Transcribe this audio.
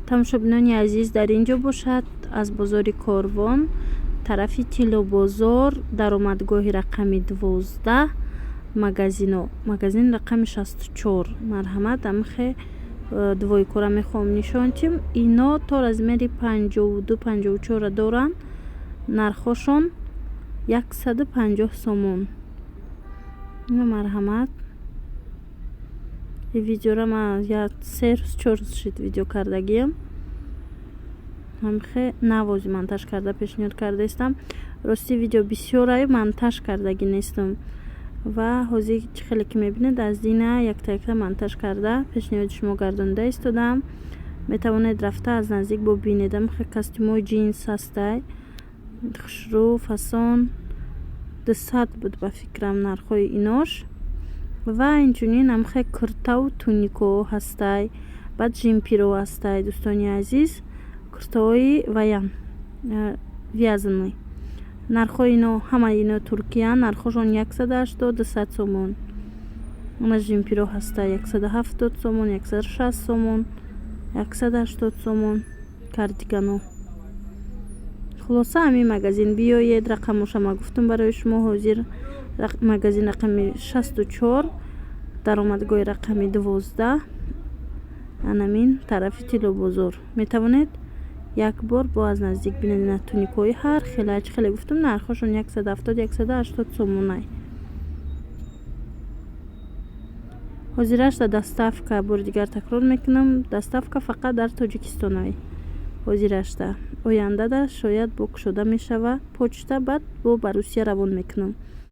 тамошобинони азиз, дар ин ҷо бошад аз бозори Корвон, тарафи Тиллобозор, даромадгоҳи рақами 12, магазино, магазин рақами 64. Марҳамат, амхе дувои кора мехоҳам нишонтим. Ино то размери 52-54 доранд. Нархошон 150 сомон. Ино марҳамат. ин видеора ман 3-4 рӯз шид видео кардагиам. ҳамхе навози монтаж карда пешниҳод кардаистам. Рости видео бисёрае монтаж кардаги нестам ва ҳозир чӣ хеле ки мебинед аз дина якта монтаж карда пешниҳоди шумо гардонда истодам. Метавонед рафта аз наздик бубинед. Амхе костюмои джинс ҳастай, хушрӯ фасон 200 буд ба фикрам нархои инош. ва инчунин амхе куртаву тунико ҳастай, баъд жимпиро ҳастай. дӯстони азиз, куртаҳои ваян вязаный. нархои ино ҳама ино туркия, нархошон 180-200 сомон. ана жимпиро ҳастай 170 сомон, 160 сомон, 180 сомон. кардигано. хулоса ҳамин магазин биёед. рақамошама гуфтам барои шумо. ҳозир магазин рақами 64, даромадгоҳи рақами 12, анамин тарафи Тиллобозор. метавонед як бор бо аз наздик бинед. ина туникои ҳар хеле ачи хеле гуфтам нархошон 170-180 сомонай. ҳозирашта доставка, бори дигар такрор мекунам, доставка фақат дар тоҷикистонай. ҳозирашта ояндада шояд бо кушода мешава почта, баъд бо ба Русия равон мекунам.